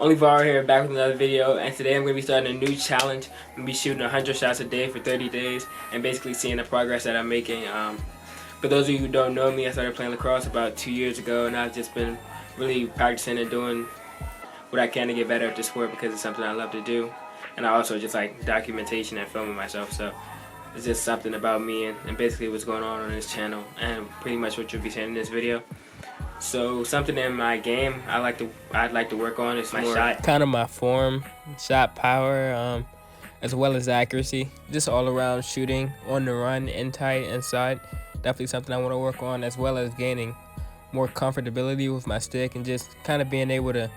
OnlyVar here, back with another video, and today I'm going to be starting a new challenge. I'm going to be shooting 100 shots a day for 30 days and basically seeing the progress that I'm making. For those of you who don't know me, I started playing lacrosse about 2 years ago, and I've just been really practicing and doing what I can to get better at the sport because it's something I love to do. And I also just like documentation and filming myself, so it's just something about me and basically what's going on this channel and pretty much what you'll be seeing in this video. So something in my game I'd like to work on is my shot, kind of my form, shot power, as well as accuracy, just all around shooting on the run, in tight, inside. Definitely something I want to work on, as well as gaining more comfortability with my stick and just kind of being able to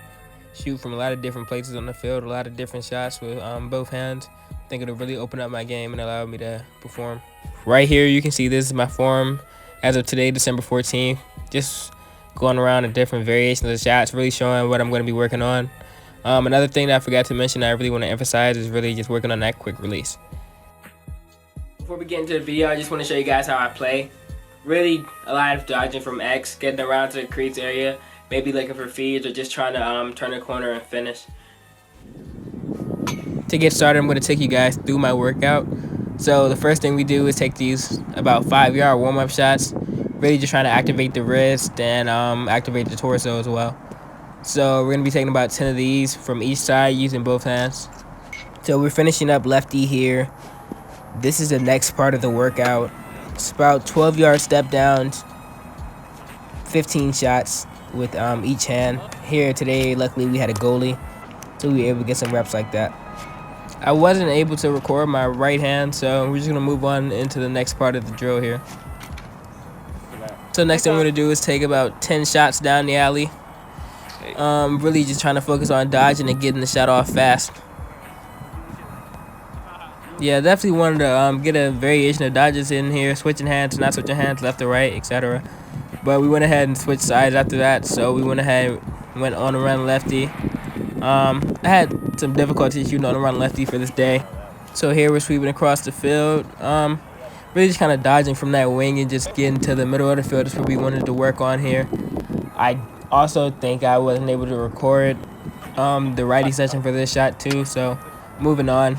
shoot from a lot of different places on the field, a lot of different shots with both hands. I think it'll really open up my game and allow me to perform. Right here you can see this is my form as of today, December 14th. Just going around a different variations of shots, really showing what I'm going to be working on. Another thing that I forgot to mention that I really want to emphasize is really just working on that quick release. Before we get into the video, I just want to show you guys how I play. Really a lot of dodging from X, getting around to the crease area, maybe looking for feeds or just trying to turn the corner and finish. To get started, I'm going to take you guys through my workout. So the first thing we do is take these about 5-yard warm-up shots. Really just trying to activate the wrist and activate the torso as well. So we're going to be taking about 10 of these from each side using both hands. So we're finishing up lefty here. This is the next part of the workout. It's about 12-yard step downs, 15 shots with each hand. Here today, luckily we had a goalie, so we were able to get some reps like that. I wasn't able to record my right hand, so we're just going to move on into the next part of the drill here. So next thing we're going to do is take about 10 shots down the alley. Really just trying to focus on dodging and getting the shot off fast. Yeah, definitely wanted to get a variation of dodges in here, switching hands, not switching hands left to right, etc. But we went ahead and switched sides after that, so we went ahead and went on a run lefty. I had some difficulty shooting on a run lefty for this day. So here we're sweeping across the field. Really just kind of dodging from that wing and just getting to the middle of the field is what we wanted to work on here. I also think I wasn't able to record the righty session for this shot too, so moving on,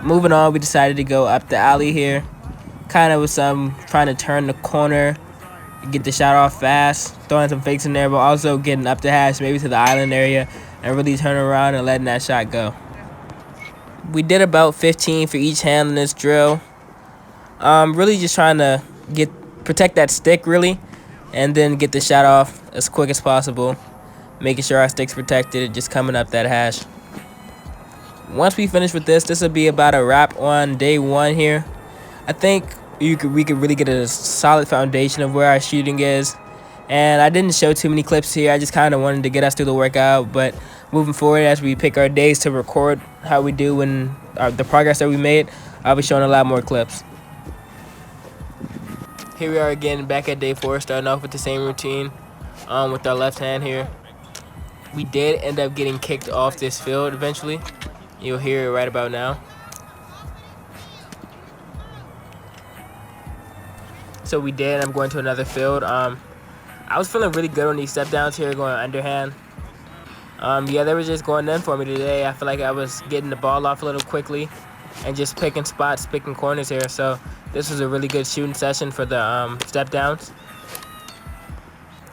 we decided to go up the alley here, kind of with some trying to turn the corner, get the shot off fast, throwing some fakes in there, but also getting up the hash, maybe to the island area, and really turning around and letting that shot go. We did about 15 for each hand in this drill. Really just trying to protect that stick really, and then get the shot off as quick as possible, making sure our stick's protected, just coming up that hash. Once we finish with this will be about a wrap on day one here. I think we could really get a solid foundation of where our shooting is. And I didn't show too many clips here. I just kind of wanted to get us through the workout. But moving forward, as we pick our days to record how we do and the progress that we made, I'll be showing a lot more clips. Here we are again, back at day 4, starting off with the same routine with our left hand here. We did end up getting kicked off this field eventually. You'll hear it right about now. So we did. I'm going to another field. I was feeling really good on these step downs here, going underhand. Yeah, they were just going in for me today. I feel like I was getting the ball off a little quickly and just picking spots, picking corners here. So this was a really good shooting session for the step downs.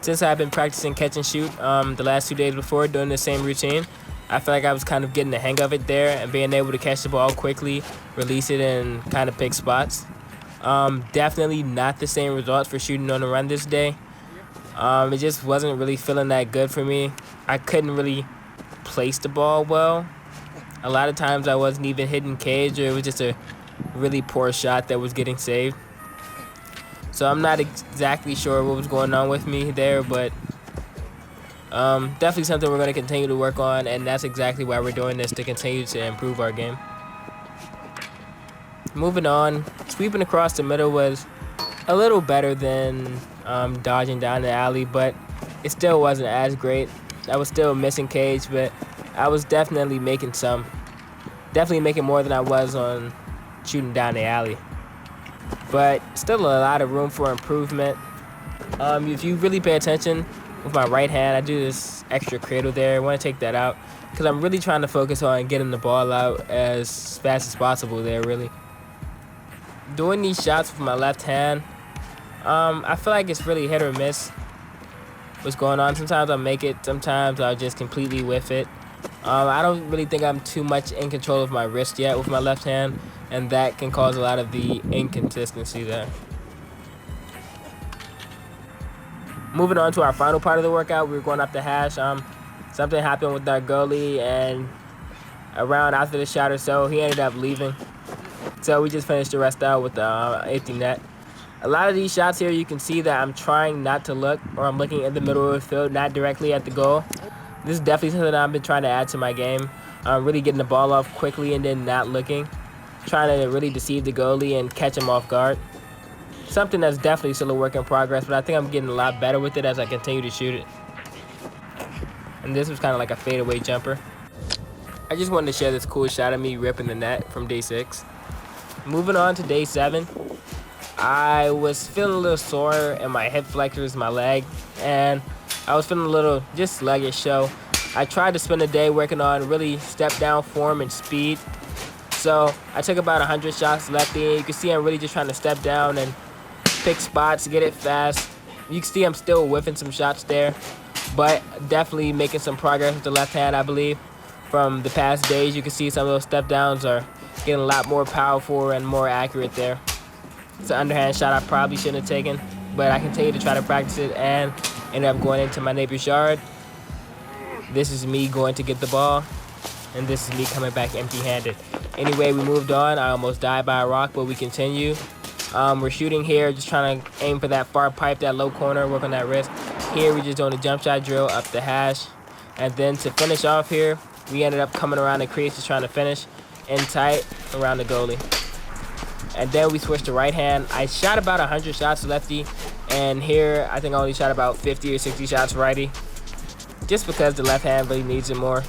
Since I've been practicing catch and shoot the last 2 days before doing the same routine, I feel like I was kind of getting the hang of it there and being able to catch the ball quickly, release it, and kind of pick spots. Definitely not the same results for shooting on the run this day. It just wasn't really feeling that good for me. I couldn't really place the ball well. A lot of times I wasn't even hitting cage, or it was just a really poor shot that was getting saved. So I'm not exactly sure what was going on with me there, but definitely something we're going to continue to work on, and that's exactly why we're doing this, to continue to improve our game. Moving on, sweeping across the middle was a little better than dodging down the alley, but it still wasn't as great. I was still missing cage, but I was definitely making more than I was on shooting down the alley. But still a lot of room for improvement. If you really pay attention, with my right hand. I do this extra cradle there. I want to take that out because I'm really trying to focus on getting the ball out as fast as possible there, really. Doing these shots with my left hand, I feel like it's really hit or miss what's going on. Sometimes I'll make it, sometimes I'll just completely whiff it. I don't really think I'm too much in control of my wrist yet with my left hand, and that can cause a lot of the inconsistency there. Moving on to our final part of the workout, we were going up the hash. Something happened with our goalie, and around after the shot or so, he ended up leaving. So we just finished the rest out with the empty net. A lot of these shots here, you can see that I'm trying not to look, or I'm looking in the middle of the field, not directly at the goal. This is definitely something that I've been trying to add to my game. Really getting the ball off quickly and then not looking. Trying to really deceive the goalie and catch him off guard. Something that's definitely still a work in progress, but I think I'm getting a lot better with it as I continue to shoot it. And this was kind of like a fadeaway jumper. I just wanted to share this cool shot of me ripping the net from day 6. Moving on to day 7. I was feeling a little sore in my hip flexors, my leg, and I was feeling a little just sluggish. So I tried to spend the day working on really step down form and speed. So I took about 100 shots lefty. You can see I'm really just trying to step down and pick spots, get it fast. You can see I'm still whiffing some shots there, but definitely making some progress with the left hand, I believe. From the past days, you can see some of those step downs are getting a lot more powerful and more accurate there. It's an underhand shot I probably shouldn't have taken, but I continue to try to practice it and end up going into my neighbor's yard. This is me going to get the ball, and this is me coming back empty-handed. Anyway, we moved on. I almost died by a rock, but we continue. We're shooting here, just trying to aim for that far pipe, that low corner, work on that wrist. Here, we're just doing a jump shot drill up the hash. And then to finish off here, we ended up coming around the crease, just trying to finish in tight around the goalie. And then we switched to right hand. I shot about 100 shots lefty, and here I think I only shot about 50 or 60 shots righty, just because the left hand really needs it more.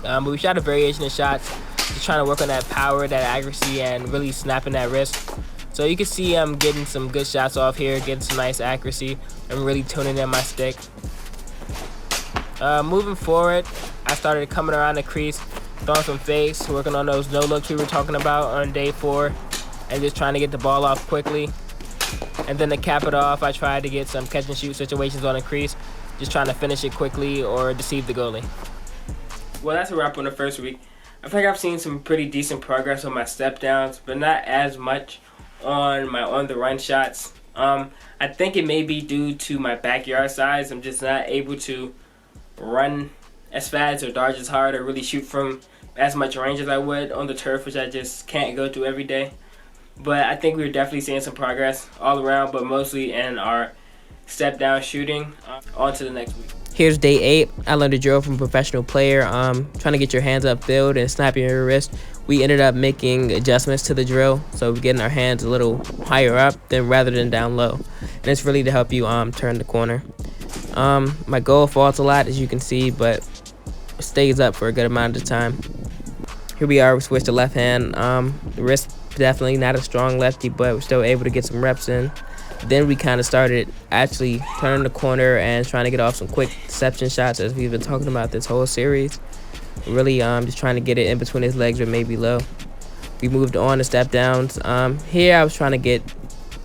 But we shot a variation of shots, just trying to work on that power, that accuracy, and really snapping that wrist. So you can see I'm getting some good shots off here, getting some nice accuracy, and really tuning in my stick. Moving forward, I started coming around the crease, throwing some fakes, working on those no-looks we were talking about on day 4, and just trying to get the ball off quickly. And then to cap it off, I tried to get some catch-and-shoot situations on the crease, just trying to finish it quickly or deceive the goalie. Well, that's a wrap on the first week. I think I've seen some pretty decent progress on my step downs, but not as much on my on-the-run shots. I think it may be due to my backyard size. I'm just not able to run as fast or dodge as hard or really shoot from as much range as I would on the turf, which I just can't go to every day. But I think we're definitely seeing some progress all around, but mostly in our step down shooting. On to the next week. Here's day 8. I learned a drill from a professional player. Trying to get your hands upfield and snapping your wrist. We ended up making adjustments to the drill, so we're getting our hands a little higher up rather than down low. And it's really to help you turn the corner. My goal falls a lot, as you can see, but stays up for a good amount of time. Here we are, we switched to left hand. The wrist definitely not a strong lefty, but we're still able to get some reps in. Then we kind of started actually turning the corner and trying to get off some quick deception shots, as we've been talking about this whole series. Really just trying to get it in between his legs or maybe low. We moved on to step downs. Here I was trying to get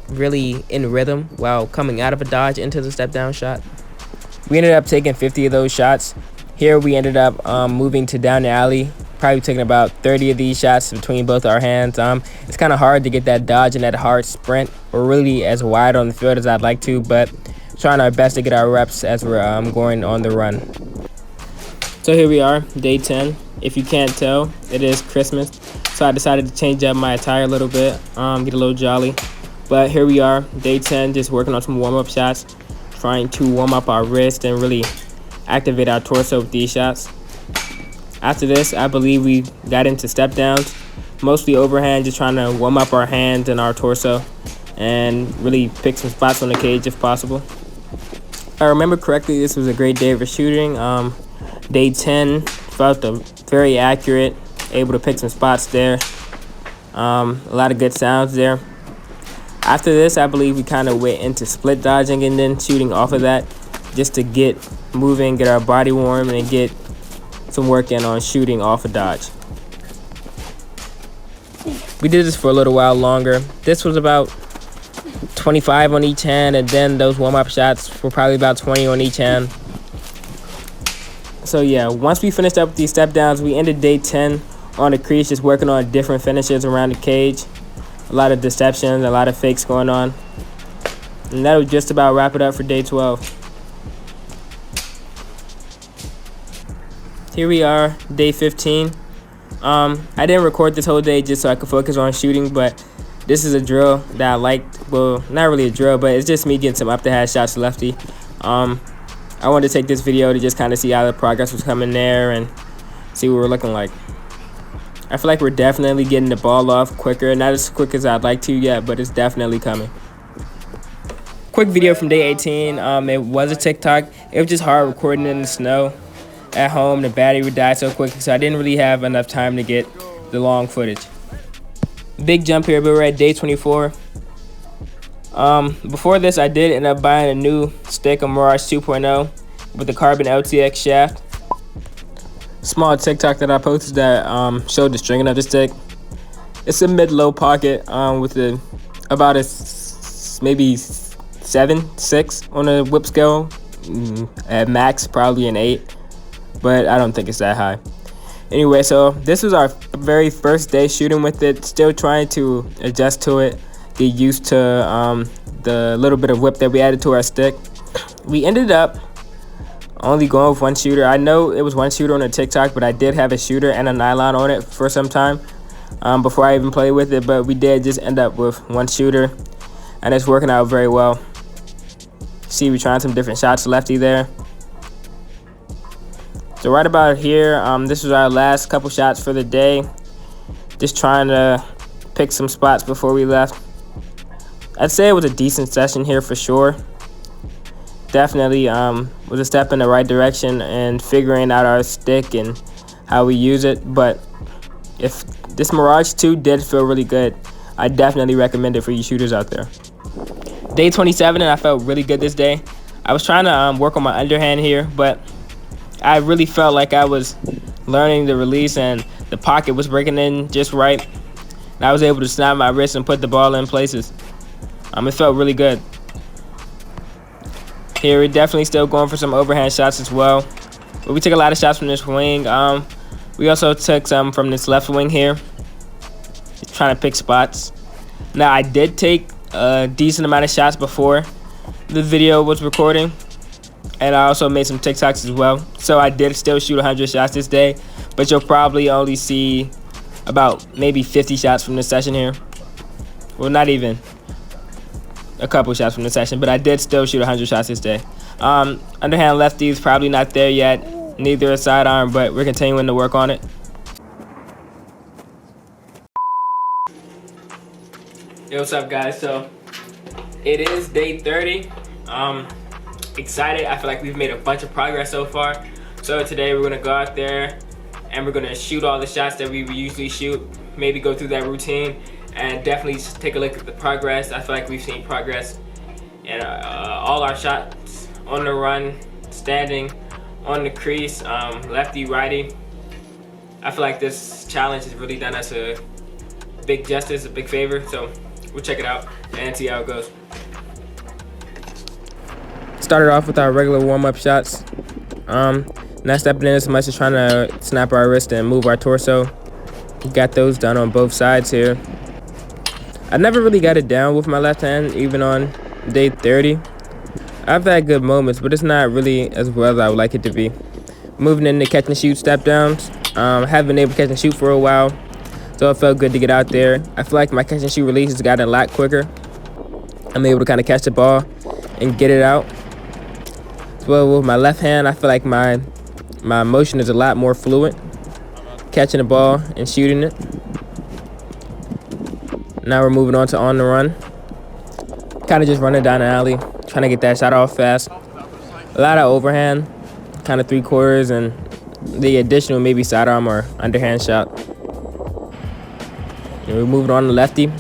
really in rhythm while coming out of a dodge into the step down shot. We ended up taking 50 of those shots. Here we ended up moving to down the alley, probably taking about 30 of these shots between both our hands. It's kind of hard to get that dodge and that hard sprint. We're really as wide on the field as I'd like to, but trying our best to get our reps as we're going on the run. So here we are, day 10. If you can't tell, it is Christmas, so I decided to change up my attire a little bit, get a little jolly. But here we are, day 10, just working on some warm-up shots, trying to warm up our wrist and really activate our torso with these shots. After this, I believe we got into step downs, mostly overhand, just trying to warm up our hands and our torso and really pick some spots on the cage if possible. If I remember correctly, this was a great day for shooting. Day 10 felt very accurate, able to pick some spots there. A lot of good sounds there. After this, I believe we kind of went into split dodging and then shooting off of that. just to get moving, get our body warm, and get some work in on shooting off a dodge. We did this for a little while longer. This was about 25 on each hand, and then those warm-up shots were probably about 20 on each hand. So yeah, once we finished up with these step downs, we ended day 10 on the crease, just working on different finishes around the cage. A lot of deceptions, a lot of fakes going on. And that would just about wrap it up for day 12. Here we are, day 15. I didn't record this whole day just so I could focus on shooting, but this is a drill that I liked. Well, not really a drill, but it's just me getting some up the hash shots to lefty. I wanted to take this video to just kind of see how the progress was coming there and see what we're looking like. I feel like we're definitely getting the ball off quicker. Not as quick as I'd like to yet, but it's definitely coming. Quick video from day 18. It was a TikTok. It was just hard recording in the snow at home. The battery would die so quickly, so I didn't really have enough time to get the long footage. Big jump here, but we're at day 24. Before this, I did end up buying a new stick, a Mirage 2.0 with the carbon LTX shaft. Small TikTok that I posted that showed the stringing of the stick. It's a mid-low pocket with about a maybe 7, 6 on a whip scale. At max, probably an 8. But I don't think it's that high. Anyway, so this was our very first day shooting with it. Still trying to adjust to it, get used to the little bit of whip that we added to our stick. We ended up only going with one shooter. I know it was one shooter on a TikTok, but I did have a shooter and a nylon on it for some time before I even played with it. But we did just end up with one shooter, and it's working out very well. See, we're trying some different shots lefty there. So right about here, this was our last couple shots for the day. Just trying to pick some spots before we left. I'd say it was a decent session here for sure. Definitely was a step in the right direction and figuring out our stick and how we use it. But if this Mirage 2 did feel really good, I definitely recommend it for you shooters out there. Day 27, and I felt really good this day. I was trying to work on my underhand here, but I really felt like I was learning the release and the pocket was breaking in just right. And I was able to snap my wrist and put the ball in places. It felt really good. Here, we're definitely still going for some overhand shots as well. But we took a lot of shots from this wing. We also took some from this left wing here. Just trying to pick spots. Now, I did take a decent amount of shots before the video was recording. And I also made some TikToks as well. So I did still shoot 100 shots this day. But you'll probably only see about maybe 50 shots from this session here. Well, not even a couple shots from the session. But I did still shoot 100 shots this day. Underhand lefty is probably not there yet. Neither a sidearm, but we're continuing to work on it. Yo, what's up, guys? So it is day 30. Excited. I feel like we've made a bunch of progress so far. So today we're gonna go out there and we're gonna shoot all the shots that we usually shoot, maybe go through that routine and definitely take a look at the progress. I feel like we've seen progress in all our shots, on the run, standing, on the crease, lefty, righty. I feel like this challenge has really done us a big justice, a big favor. So we'll check it out and see how it goes. Started off with our regular warm-up shots. Not stepping in as much as trying to snap our wrist and move our torso. Got those done on both sides here. I never really got it down with my left hand, even on day 30. I've had good moments, but it's not really as well as I would like it to be. Moving into catch and shoot step downs. Haven't been able to catch and shoot for a while, so it felt good to get out there. I feel like my catch and shoot release has gotten a lot quicker. I'm able to kind of catch the ball and get it out. As well with my left hand, I feel like my motion is a lot more fluid, catching the ball and shooting it. Now we're moving on to on the run. Kind of just running down the alley, trying to get that shot off fast. A lot of overhand, kind of 3/4, and the additional maybe sidearm or underhand shot. And we're moving on to lefty.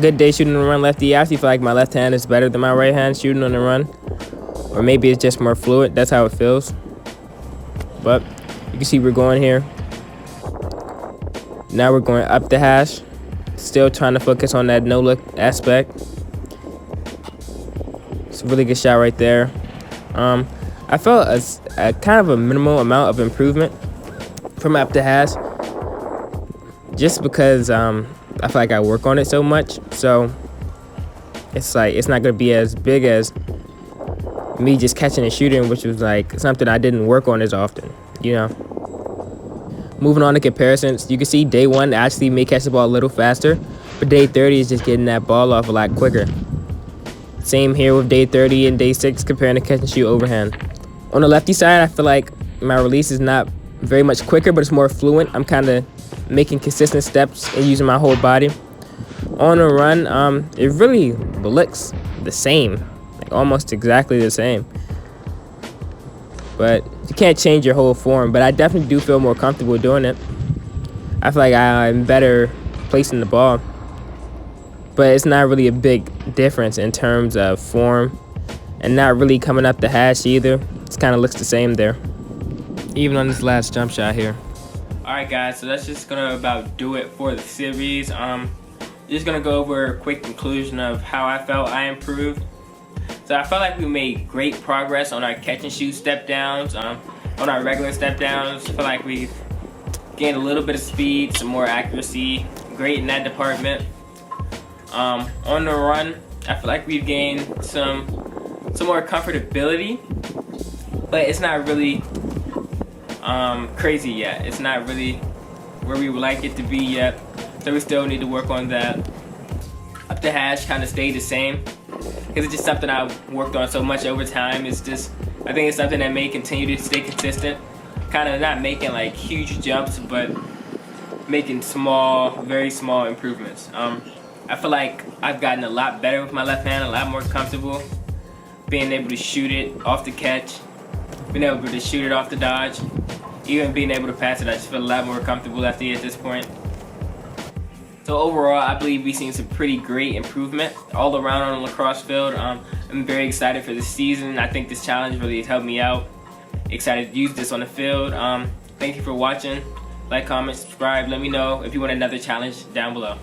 Good day shooting on the run lefty. I actually feel like my left hand is better than my right hand shooting on the run. or maybe it's just more fluid. That's how it feels. But you can see we're going here. Now we're going up the hash, still trying to focus on that no look aspect. It's a really good shot right there. I felt a kind of a minimal amount of improvement from up the hash, just because I feel like I work on it so much. So it's like it's not gonna be as big as me just catching and shooting, which was like something I didn't work on as often, you know. Moving on to comparisons, you can see day 1 actually may catch the ball a little faster, but day 30 is just getting that ball off a lot quicker. Same here with day 30 and day 6 comparing to catch and shoot overhand. On the lefty side, I feel like my release is not very much quicker, but it's more fluent. I'm kind of making consistent steps and using my whole body. On a run, it really looks the same, like almost exactly the same. But you can't change your whole form, but I definitely do feel more comfortable doing it. I feel like I'm better placing the ball, but it's not really a big difference in terms of form, and not really coming up the hash either. It kind of looks the same there, even on this last jump shot here. Alright guys, so that's just gonna about do it for the series. Just gonna go over a quick conclusion of how I felt I improved. So I felt like we made great progress on our catch and shoot step downs, on our regular step downs. I feel like we've gained a little bit of speed, some more accuracy, great in that department. On the run, I feel like we've gained some more comfortability, but it's not really crazy yet. It's not really where we would like it to be yet, so we still need to work on that. Up the hash kind of stayed the same, because it's just something I've worked on so much over time. It's just, I think it's something that may continue to stay consistent, kind of not making like huge jumps, but making small, very small improvements. I feel like I've gotten a lot better with my left hand, a lot more comfortable, being able to shoot it off the catch, being able to shoot it off the dodge, even being able to pass it. I just feel a lot more comfortable at this point. So overall, I believe we've seen some pretty great improvement all around on the lacrosse field. I'm very excited for this season. I think this challenge really has helped me out. Excited to use this on the field. Thank you for watching. Like, comment, subscribe. Let me know if you want another challenge down below.